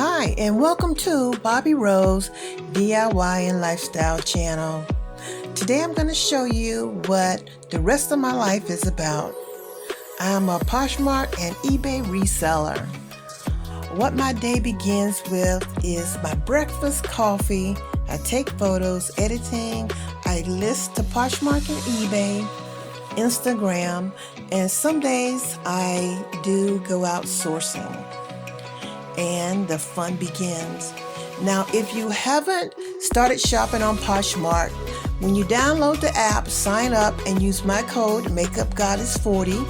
Hi, and welcome to Bobby Rose DIY and Lifestyle channel. Today I'm going to show you what the rest of my life is about. I'm a Poshmark and eBay reseller. What my day begins with is my breakfast coffee. I take photos, editing. I list to Poshmark and eBay, Instagram, and some days I do go out sourcing. And the fun begins. Now, if you haven't started shopping on Poshmark, when you download the app, sign up and use my code MakeupGoddess40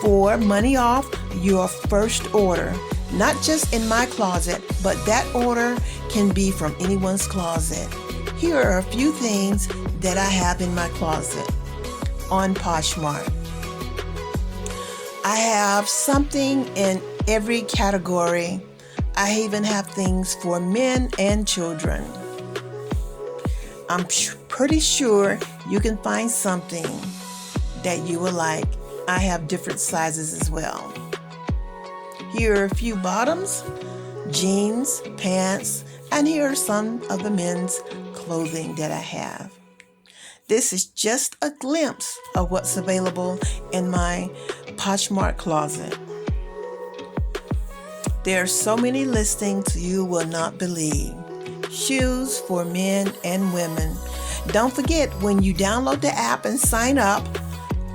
for money off your first order. Not just in my closet, but that order can be from anyone's closet. Here are a few things that I have in my closet on Poshmark. I have something in every category. I even have things for men and children. I'm pretty sure you can find something that you will like. I have different sizes as well. Here are a few bottoms, jeans, pants, and here are some of the men's clothing that I have. This is just a glimpse of what's available in my Poshmark closet. There are so many listings you will not believe. Shoes for men and women. Don't forget, when you download the app and sign up,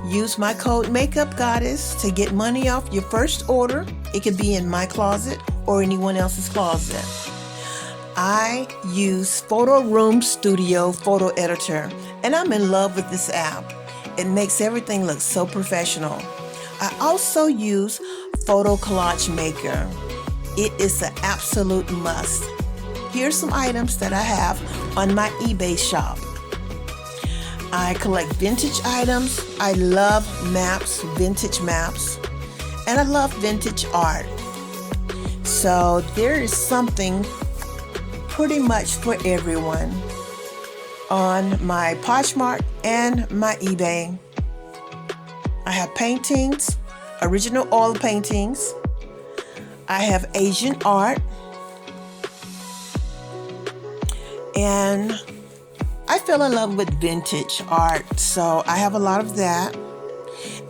use my code MakeupGoddess to get money off your first order. It could be in my closet or anyone else's closet. I use Photo Room Studio Photo Editor, and I'm in love with this app. It makes everything look so professional. I also use Photo Collage Maker. It is an absolute must. Here's some items that I have on my eBay shop. I collect vintage items. I love maps, vintage maps, and I love vintage art. So there is something pretty much for everyone on my Poshmark and my eBay. I have paintings, original oil paintings. I have Asian art, and I fell in love with vintage art, so I have a lot of that.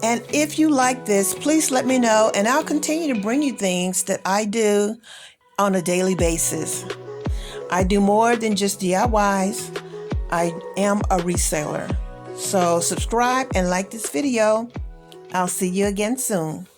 And if you like this, please let me know, and I'll continue to bring you things that I do on a daily basis. I do more than just DIYs. I am a reseller. So subscribe and like this video. I'll see you again soon.